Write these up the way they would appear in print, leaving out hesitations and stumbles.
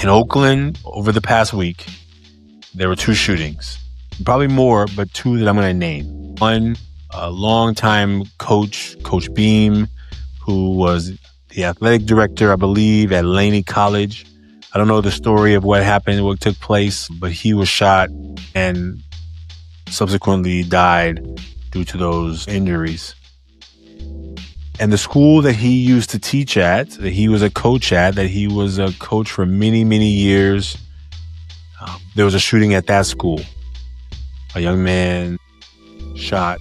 In Oakland, over the past week, there were two shootings. Probably more, but two that I'm going to name. One, a longtime coach, Coach Beam, who was the athletic director, I believe, at Laney College. I don't know the story of what happened, what took place, but he was shot and subsequently died due to those injuries. And the school that he used to teach at, that he was a coach at, that he was a coach for many, many years, there was a shooting at that school. A young man shot.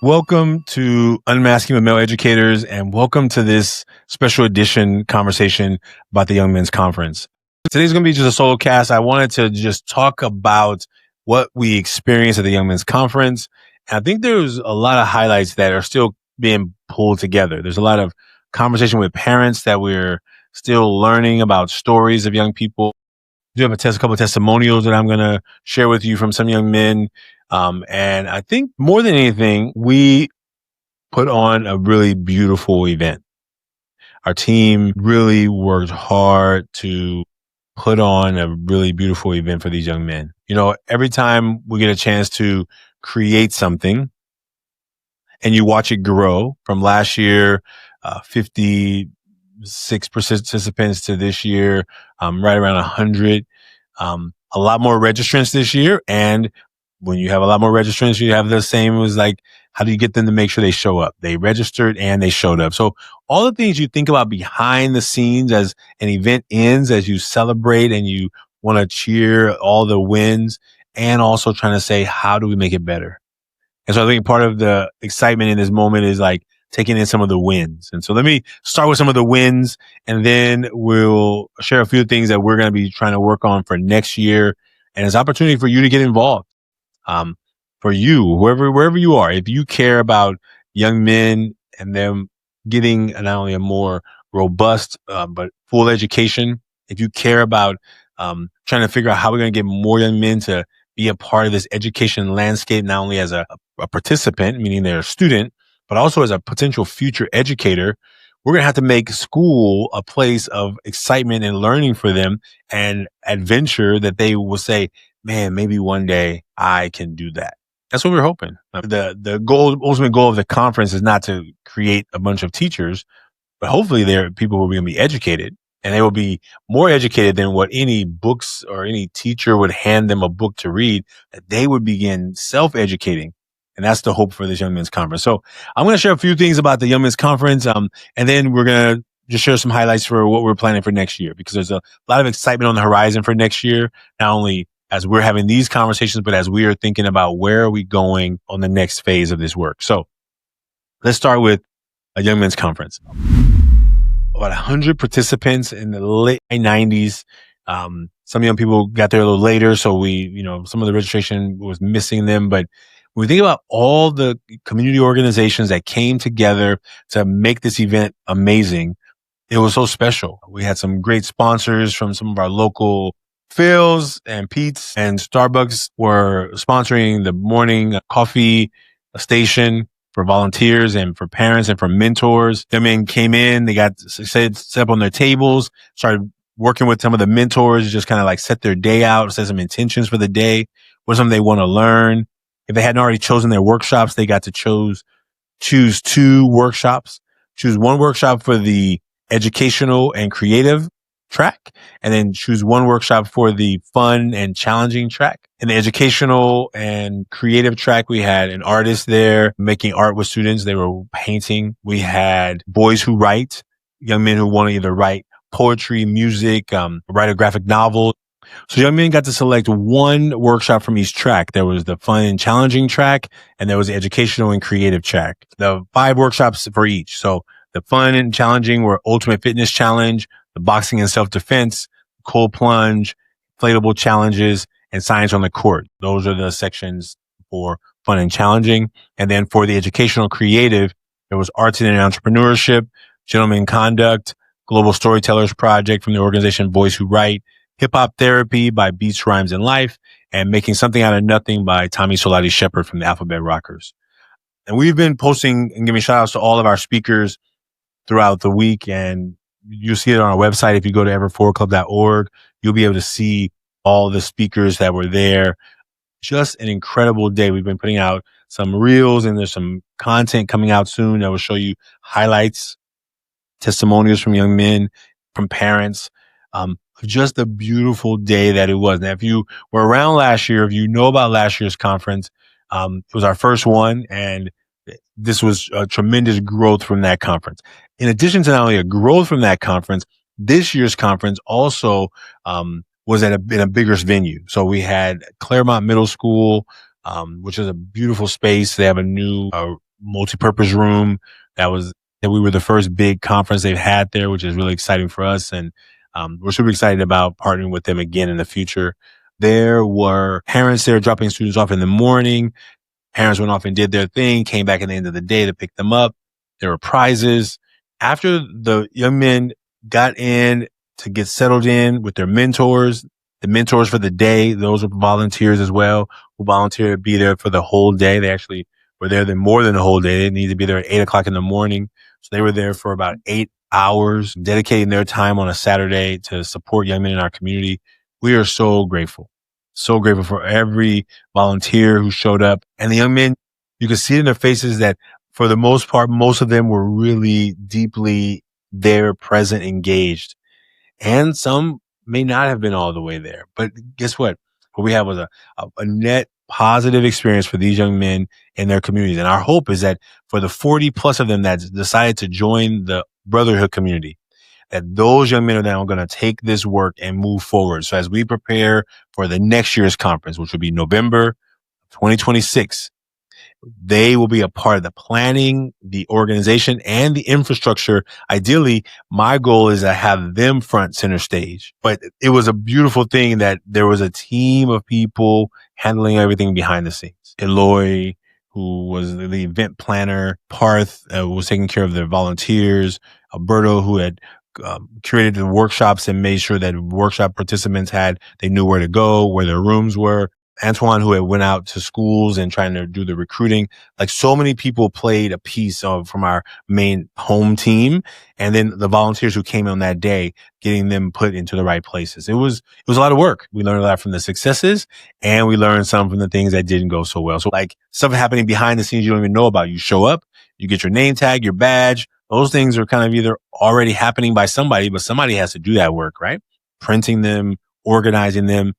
Welcome to Unmasking with Male Educators, and welcome to this special edition conversation about the Young Men's Conference. Today's going to be just a solo cast. I wanted to just talk about what we experienced at the Young Men's Conference. And I think there's a lot of highlights that are still being pulled together. There's a lot of conversation with parents that we're still learning about stories of young people. I do have a couple of testimonials that I'm going to share with you from some young men. And I think more than anything, we put on a really beautiful event. Our team really worked hard to put on a really beautiful event for these young men. You know, every time we get a chance to create something and you watch it grow from last year, 56 participants to this year, right around 100, a lot more registrants this year. And when you have a lot more registrants, you have the same as like, how do you get them to make sure they show up? They registered and they showed up. So all the things you think about behind the scenes as an event ends, as you celebrate and you want to cheer all the wins, and also trying to say, how do we make it better? And so I think part of the excitement in this moment is like taking in some of the wins. And so let me start with some of the wins, and then we'll share a few things that we're going to be trying to work on for next year. And it's an opportunity for you to get involved. For you, wherever you are, if you care about young men and them getting not only a more robust, but full education, if you care about, trying to figure out how we're going to get more young men to be a part of this education landscape, not only as a participant, meaning they're a student, but also as a potential future educator, we're going to have to make school a place of excitement and learning for them and adventure that they will say, man, maybe one day I can do that. That's what we're hoping. The ultimate goal of the conference is not to create a bunch of teachers, but hopefully there are people who are going to be educated, and they will be more educated than what any books or any teacher would hand them a book to read, that they would begin self-educating. And that's the hope for this Young Men's Conference. So I'm going to share a few things about the Young Men's Conference, and then we're going to just share some highlights for what we're planning for next year, because there's a lot of excitement on the horizon for next year, not only as we're having these conversations, but as we are thinking about where are we going on the next phase of this work. So let's start with a Young Men's Conference. About 100 participants in the late 90s. Some young people got there a little later, so some of the registration was missing them. But when we think about all the community organizations that came together to make this event amazing, it was so special. We had some great sponsors from some of our local Phil's and Pete's, and Starbucks were sponsoring the morning coffee station for volunteers and for parents and for mentors. The men came in, they got set up on their tables, started working with some of the mentors, just kind of like set their day out, set some intentions for the day, what's something they want to learn. If they hadn't already chosen their workshops, they got to choose two workshops, choose one workshop for the educational and creative track, and then choose one workshop for the fun and challenging track. In the educational and creative track, we had an artist there making art with students. They were painting. We had boys who write, young men who want to either write poetry, music, write a graphic novel. So young men got to select one workshop from each track. There was the fun and challenging track, and there was the educational and creative track. The 5 workshops for each. So the fun and challenging were Ultimate Fitness Challenge, the boxing and self-defense, cold plunge, inflatable challenges, and science on the court. Those are the sections for fun and challenging. And then for the educational creative, there was arts and entrepreneurship, gentleman conduct, global storytellers project from the organization Boys Who Write, hip hop therapy by Beats, Rhymes, and Life, and making something out of nothing by Tommy Solati Shepherd from the Alphabet Rockers. And we've been posting and giving shout outs to all of our speakers throughout the week. And you'll see it on our website. If you go to ever4club.org, you'll be able to see all the speakers that were there. Just an incredible day. We've been putting out some reels, and there's some content coming out soon that will show you highlights, testimonials from young men, from parents. Just a beautiful day that it was. Now, if you were around last year, if you know about last year's conference, it was our first one, and this was a tremendous growth from that conference. In addition to not only a growth from that conference, this year's conference also was in a bigger venue. So we had Claremont Middle School, which is a beautiful space. They have a new multi-purpose room that we were the first big conference they've had there, which is really exciting for us. And we're super excited about partnering with them again in the future. There were parents there dropping students off in the morning. Parents went off and did their thing, came back at the end of the day to pick them up. There were prizes. After the young men got in to get settled in with their mentors, the mentors for the day, those were volunteers as well, who volunteered to be there for the whole day. They actually were there more than the whole day. They didn't need to be there at 8 o'clock in the morning. So they were there for about 8 hours, dedicating their time on a Saturday to support young men in our community. We are so grateful for every volunteer who showed up. And the young men, you could see it in their faces that for the most part, most of them were really deeply there, present, engaged. And some may not have been all the way there. But guess what? What we had was a net positive experience for these young men in their communities. And our hope is that for the 40 plus of them that decided to join the brotherhood community, that those young men are now going to take this work and move forward. So as we prepare for the next year's conference, which will be November 2026, they will be a part of the planning, the organization, and the infrastructure. Ideally, my goal is to have them front center stage. But it was a beautiful thing that there was a team of people handling everything behind the scenes. Eloy, who was the event planner, Parth was taking care of the volunteers, Alberto, who had curated the workshops and made sure that workshop participants they knew where to go, where their rooms were. Antoine, who had went out to schools and trying to do the recruiting. Like, so many people played a piece from our main home team. And then the volunteers who came on that day, getting them put into the right places. It was a lot of work. We learned a lot from the successes, and we learned some from the things that didn't go so well. So like stuff happening behind the scenes you don't even know about. You show up, you get your name tag, your badge. Those things are kind of either already happening by somebody, but somebody has to do that work, right? Printing them, organizing them,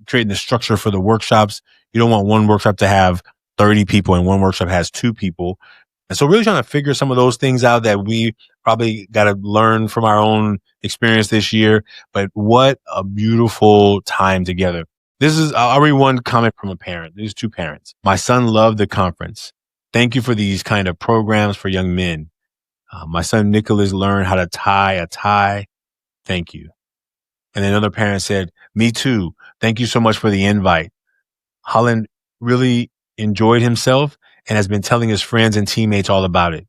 creating the structure for the workshops. You don't want one workshop to have 30 people and one workshop has 2 people. And so really trying to figure some of those things out that we probably got to learn from our own experience this year. But what a beautiful time together. I'll read one comment from a parent. These 2 parents. My son loved the conference. Thank you for these kind of programs for young men. My son Nicholas learned how to tie a tie. Thank you. And then another parent said, me too. Thank you so much for the invite. Holland really enjoyed himself and has been telling his friends and teammates all about it.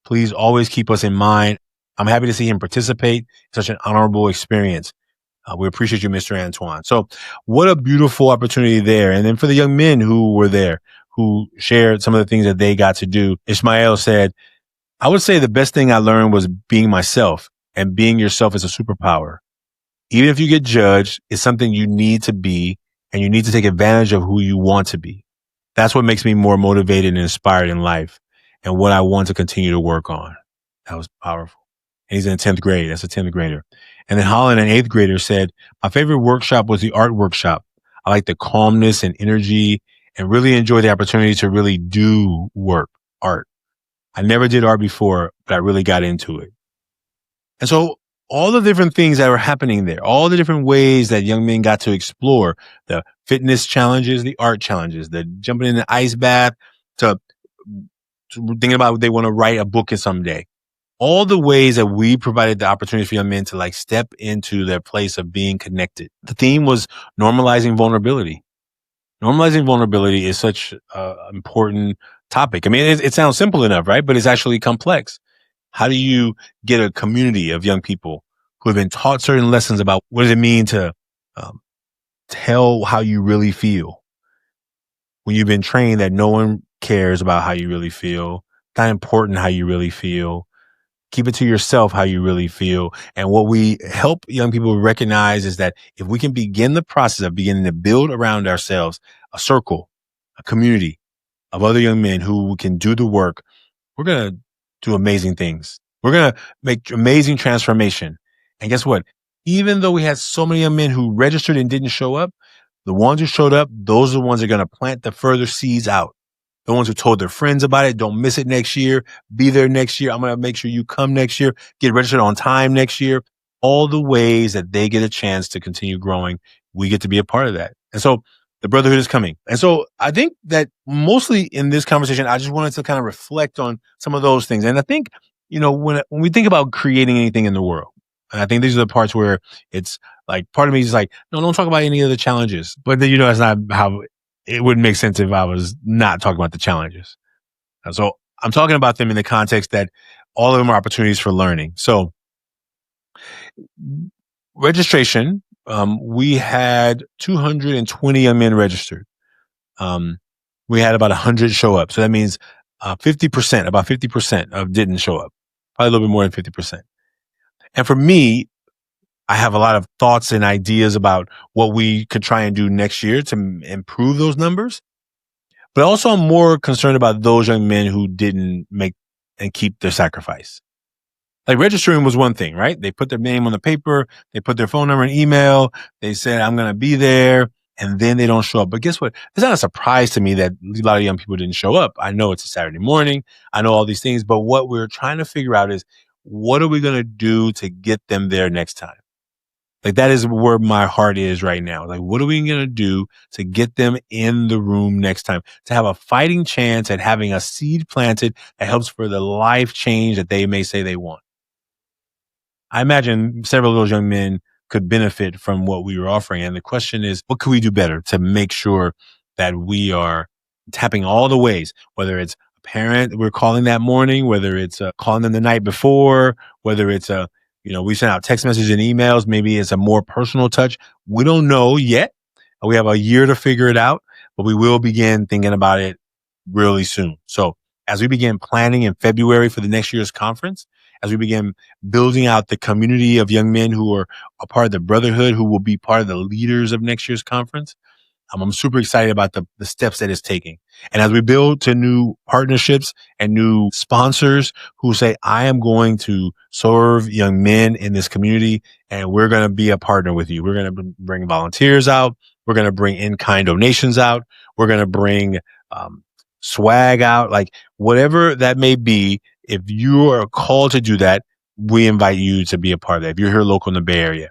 Please always keep us in mind. I'm happy to see him participate. Such an honorable experience. We appreciate you, Mr. Antoine. So what a beautiful opportunity there. And then for the young men who were there, who shared some of the things that they got to do, Ismael said, I would say the best thing I learned was being myself, and being yourself is a superpower. Even if you get judged, it's something you need to be, and you need to take advantage of who you want to be. That's what makes me more motivated and inspired in life, and what I want to continue to work on. That was powerful. And he's in 10th grade. That's a 10th grader. And then Holland, an 8th grader, said, my favorite workshop was the art workshop. I like the calmness and energy, and really enjoyed the opportunity to really do art. I never did art before, but I really got into it. And so all the different things that were happening there, all the different ways that young men got to explore the fitness challenges, the art challenges, the jumping in the ice bath, to thinking about they want to write a book someday. All the ways that we provided the opportunity for young men to like step into their place of being connected. The theme was normalizing vulnerability. Normalizing vulnerability is such an important topic. I mean, it sounds simple enough, right? But it's actually complex. How do you get a community of young people who have been taught certain lessons about what does it mean to tell how you really feel when you've been trained that no one cares about how you really feel. Not important how you really feel. Keep it to yourself how you really feel. And what we help young people recognize is that if we can begin the process of beginning to build around ourselves a circle, a community of other young men who can do the work, we're going to do amazing things. We're going to make amazing transformation. And guess what? Even though we had so many young men who registered and didn't show up, the ones who showed up, those are the ones that are going to plant the further seeds out. The ones who told their friends about it, don't miss it next year, be there next year. I'm going to make sure you come next year, get registered on time next year. All the ways that they get a chance to continue growing, we get to be a part of that. And so the brotherhood is coming. And so I think that mostly in this conversation, I just wanted to kind of reflect on some of those things. And I think, when we think about creating anything in the world, and I think these are the parts where it's like, part of me is like, no, don't talk about any of the challenges. But then, that's not how it wouldn't make sense if I was not talking about the challenges. And so I'm talking about them in the context that all of them are opportunities for learning. So registration, we had 220 young men registered. We had about 100 show up. So that means 50%, about 50% of didn't show up. Probably a little bit more than 50%. And for me, I have a lot of thoughts and ideas about what we could try and do next year to improve those numbers. But also I'm more concerned about those young men who didn't make and keep their sacrifice. Like registering was one thing, right? They put their name on the paper. They put their phone number and email. They said, I'm going to be there. And then they don't show up. But guess what? It's not a surprise to me that a lot of young people didn't show up. I know it's a Saturday morning. I know all these things. But what we're trying to figure out is, what are we going to do to get them there next time? Like, that is where my heart is right now. Like, what are we going to do to get them in the room next time, to have a fighting chance at having a seed planted that helps for the life change that they may say they want? I imagine several of those young men could benefit from what we were offering. And the question is, what can we do better to make sure that we are tapping all the ways, whether it's a parent we're calling that morning, whether it's calling them the night before, whether it's we send out text messages and emails. Maybe it's a more personal touch. We don't know yet. We have a year to figure it out, but we will begin thinking about it really soon. So as we begin planning in February for the next year's conference, as we begin building out the community of young men who are a part of the brotherhood, who will be part of the leaders of next year's conference, I'm super excited about the steps that it's taking. And as we build to new partnerships and new sponsors who say, I am going to serve young men in this community, and we're going to be a partner with you. We're going to bring volunteers out. We're going to bring in-kind donations out. We're going to bring swag out, like whatever that may be. If you are called to do that, we invite you to be a part of that. If you're here local in the Bay Area.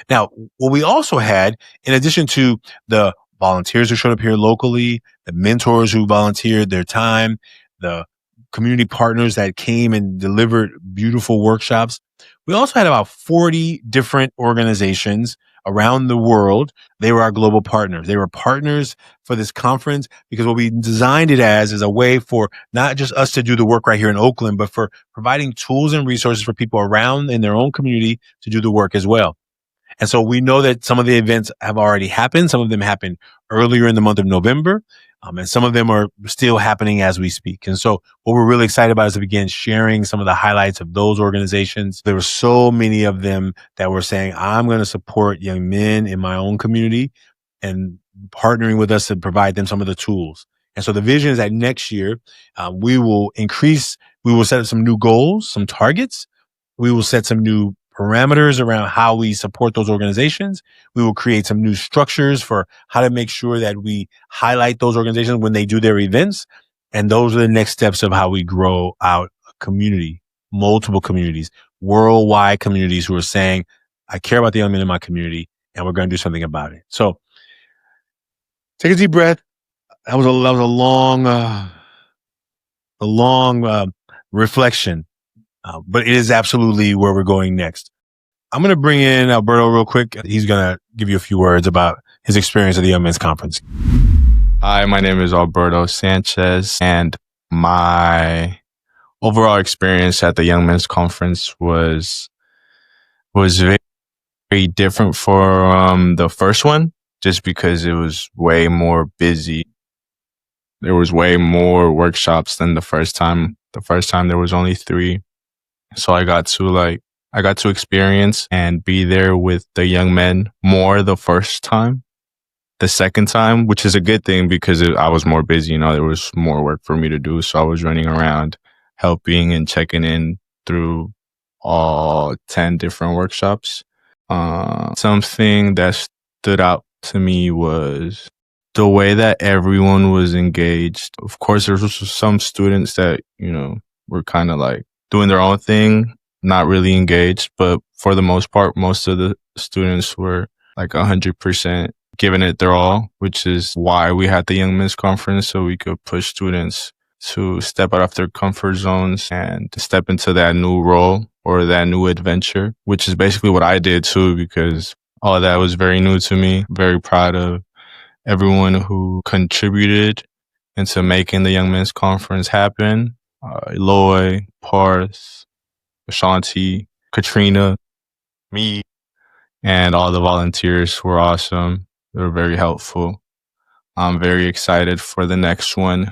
Now, what we also had, in addition to the volunteers who showed up here locally, the mentors who volunteered their time, the community partners that came and delivered beautiful workshops, we also had about 40 different organizations around the world. They were our global partners. They were partners for this conference because what we designed it as is a way for not just us to do the work right here in Oakland, but for providing tools and resources for people around in their own community to do the work as well. And so we know that some of the events have already happened. Some of them happened earlier in the month of November. And some of them are still happening as we speak. And so what we're really excited about is to begin sharing some of the highlights of those organizations. There were so many of them that were saying, I'm going to support young men in my own community and partnering with us to provide them some of the tools. And so the vision is that next year, we will set up some new goals, some targets. We will set some new parameters around how we support those organizations. We will create some new structures for how to make sure that we highlight those organizations when they do their events. And those are the next steps of how we grow out a community, multiple communities, worldwide communities who are saying, I care about the young men in my community and we're going to do something about it. So take a deep breath. That was a long reflection. But it is absolutely where we're going next. I'm going to bring in Alberto real quick. He's going to give you a few words about his experience at the Young Men's Conference. Hi, my name is Alberto Sanchez, and my overall experience at the Young Men's Conference was very, very different from the first one, just because it was way more busy. there was way more workshops than the first time. The first time there was only 3. So I got to experience and be there with the young men more the first time. The second time, which is a good thing because I was more busy, there was more work for me to do. So I was running around helping and checking in through all 10 different workshops. Something that stood out to me was the way that everyone was engaged. Of course, there was some students that, were kind of like doing their own thing, not really engaged. But for the most part, most of the students were like 100% giving it their all, which is why we had the Young Men's Conference, so we could push students to step out of their comfort zones and to step into that new role or that new adventure, which is basically what I did too, because all of that was very new to me. Very proud of everyone who contributed into making the Young Men's Conference happen. Eloy, Parth, Ashanti, Katrina, me, and all the volunteers were awesome. They were very helpful. I'm very excited for the next one.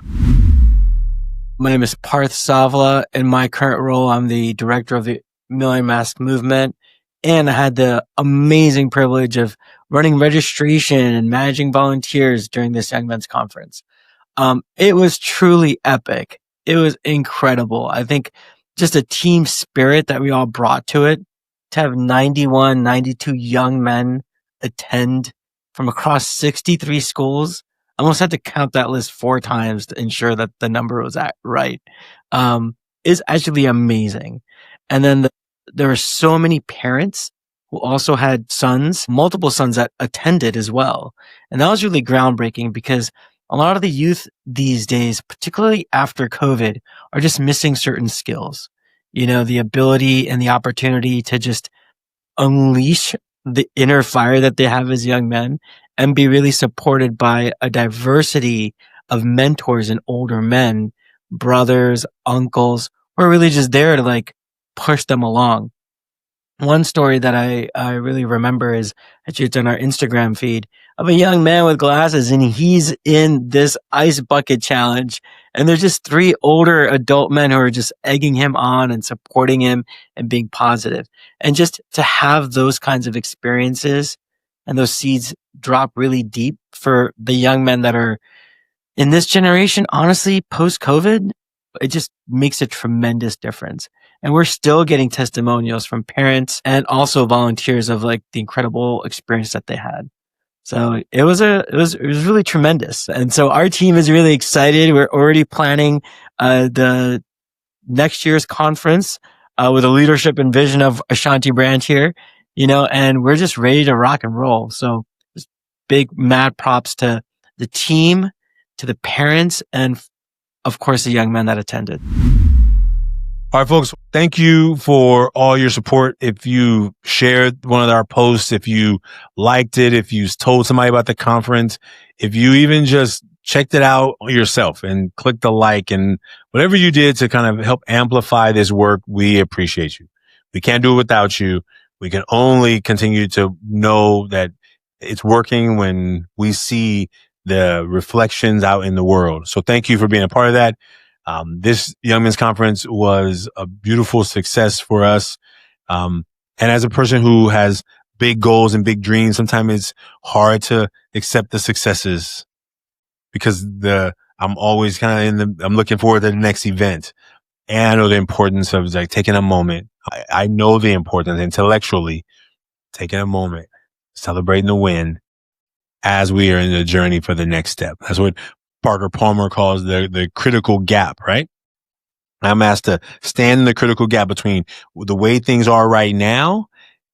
My name is Parth Savla. In my current role, I'm the director of the Million Mask Movement, and I had the amazing privilege of running registration and managing volunteers during this Young Men's Conference. It was truly epic. It was incredible. I think just a team spirit that we all brought to it, to have 91, 92 young men attend from across 63 schools. I almost had to count that list 4 times to ensure that the number was right. Is actually amazing. And then there were so many parents who also had sons, multiple sons that attended as well. And that was really groundbreaking because a lot of the youth these days, particularly after COVID, are just missing certain skills. The ability and the opportunity to just unleash the inner fire that they have as young men and be really supported by a diversity of mentors and older men, brothers, uncles, who are really just there to push them along. One story that I really remember is actually it's on our Instagram feed of a young man with glasses, and he's in this ice bucket challenge. And there's just 3 older adult men who are just egging him on and supporting him and being positive. And just to have those kinds of experiences and those seeds drop really deep for the young men that are in this generation, honestly, post-COVID, it just makes a tremendous difference. And we're still getting testimonials from parents and also volunteers of the incredible experience that they had. So it was really tremendous. And so our team is really excited. We're already planning the next year's conference with the leadership and vision of Ashanti Branch here, and we're just ready to rock and roll. So just big mad props to the team, to the parents, and of course the young men that attended. All right, folks, thank you for all your support. If you shared one of our posts, if you liked it, if you told somebody about the conference, if you even just checked it out yourself and clicked the like and whatever you did to kind of help amplify this work, we appreciate you. We can't do it without you. We can only continue to know that it's working when we see the reflections out in the world. So thank you for being a part of that. This Young Men's Conference was a beautiful success for us. And as a person who has big goals and big dreams, sometimes it's hard to accept the successes because I'm always kind of I'm looking forward to the next event. And I know the importance of taking a moment. I know the importance intellectually, taking a moment, celebrating the win as we are in the journey for the next step. That's what Parker Palmer calls the critical gap, right? I'm asked to stand in the critical gap between the way things are right now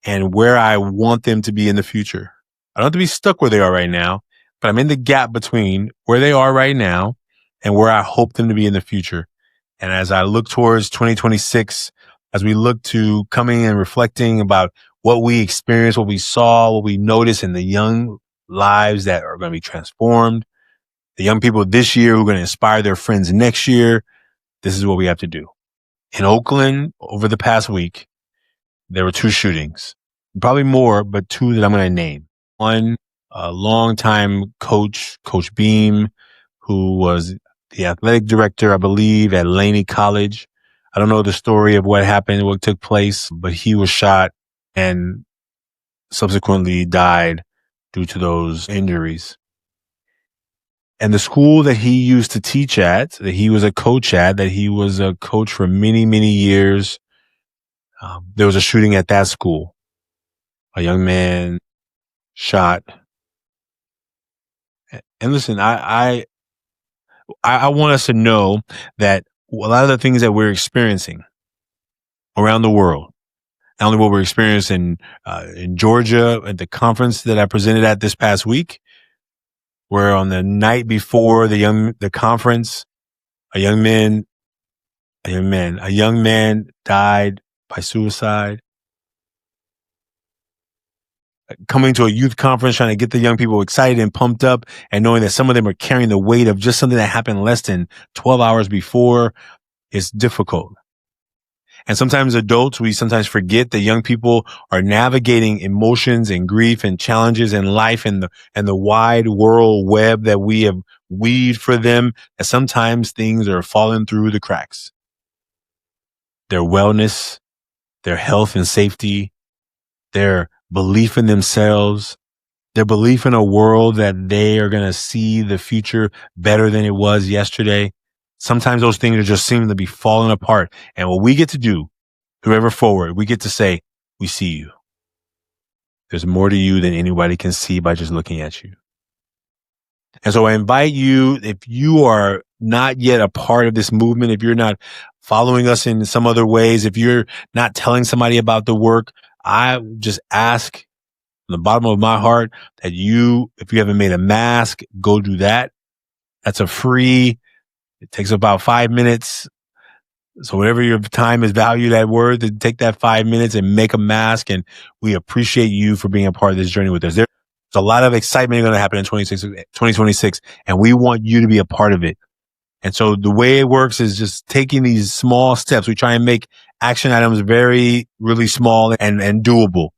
and where I want them to be in the future. I don't have to be stuck where they are right now, but I'm in the gap between where they are right now and where I hope them to be in the future. And as I look towards 2026, as we look to coming and reflecting about what we experienced, what we saw, what we noticed in the young lives that are going to be transformed, the young people this year who are going to inspire their friends next year, this is what we have to do. In Oakland, over the past week, there were 2 shootings, probably more, but 2 that I'm going to name. One, a longtime coach, Coach Beam, who was the athletic director, I believe, at Laney College. I don't know the story of what happened, what took place, but he was shot and subsequently died due to those injuries. And the school that he used to teach at, that he was a coach at, that he was a coach for many, many years, there was a shooting at that school. A young man shot. And listen, I want us to know that a lot of the things that we're experiencing around the world, not only what we're experiencing in Georgia at the conference that I presented at this past week, where on the night before the conference, a young man died by suicide. Coming to a youth conference, trying to get the young people excited and pumped up, and knowing that some of them are carrying the weight of just something that happened less than 12 hours before is difficult. And sometimes adults, we sometimes forget that young people are navigating emotions and grief and challenges in life and the wide world web that we have weaved for them, that sometimes things are falling through the cracks. Their wellness, their health and safety, their belief in themselves, their belief in a world that they are going to see the future better than it was yesterday. Sometimes those things are just seeming to be falling apart. And what we get to do, whoever forward, we get to say, we see you. There's more to you than anybody can see by just looking at you. And so I invite you, if you are not yet a part of this movement, if you're not following us in some other ways, if you're not telling somebody about the work, I just ask from the bottom of my heart that if you haven't made a mask, go do that. That's it takes about 5 minutes. So whatever your time is valued at worth, to take that 5 minutes and make a mask. And we appreciate you for being a part of this journey with us. There's a lot of excitement going to happen in 2026, and we want you to be a part of it. And so the way it works is just taking these small steps. We try and make action items really small and doable.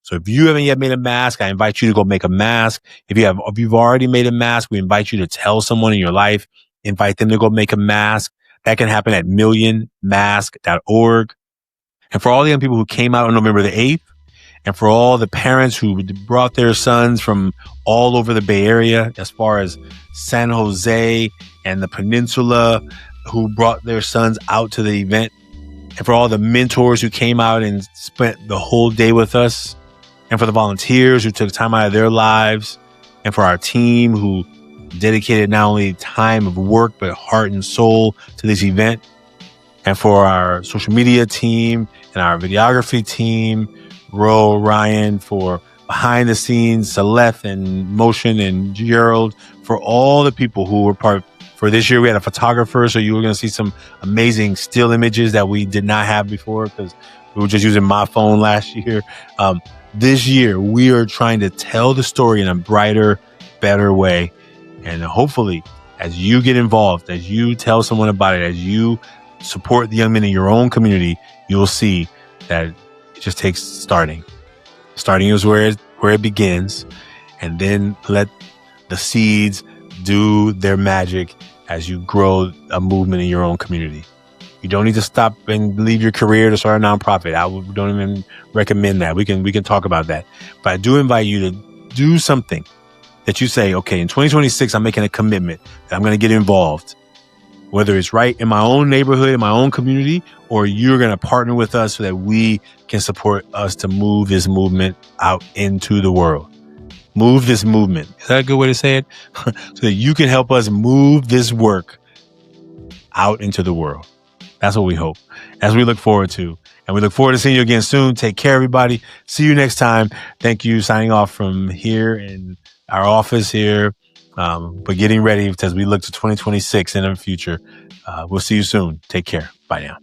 So if you haven't yet made a mask, I invite you to go make a mask. If you've already made a mask, we invite you to tell someone in your life, invite them to go make a mask. That can happen at millionmask.org. And for all the young people who came out on November the 8th, and for all the parents who brought their sons from all over the Bay Area, as far as San Jose and the Peninsula, who brought their sons out to the event, and for all the mentors who came out and spent the whole day with us, and for the volunteers who took time out of their lives, and for our team who dedicated not only time of work, but heart and soul to this event, and for our social media team and our videography team, Ro, Ryan, for behind the scenes, Celeste and Motion and Gerald, for all the people who were part. For this year, we had a photographer, so you were going to see some amazing still images that we did not have before because we were just using my phone last year. This year, we are trying to tell the story in a brighter, better way. And hopefully, as you get involved, as you tell someone about it, as you support the young men in your own community, you'll see that it just takes starting. Starting is where it begins, and then let the seeds do their magic as you grow a movement in your own community. You don't need to stop and leave your career to start a nonprofit. I don't even recommend that. We can talk about that. But I do invite you to do something that you say, okay, in 2026, I'm making a commitment that I'm going to get involved. Whether it's right in my own neighborhood, in my own community, or you're going to partner with us so that we can support us to move this movement out into the world. Move this movement. Is that a good way to say it? So that you can help us move this work out into the world. That's what we hope. As we look forward to. And we look forward to seeing you again soon. Take care, everybody. See you next time. Thank you. Signing off from here in our office here. But getting ready as we look to 2026 in the future. We'll see you soon. Take care. Bye now.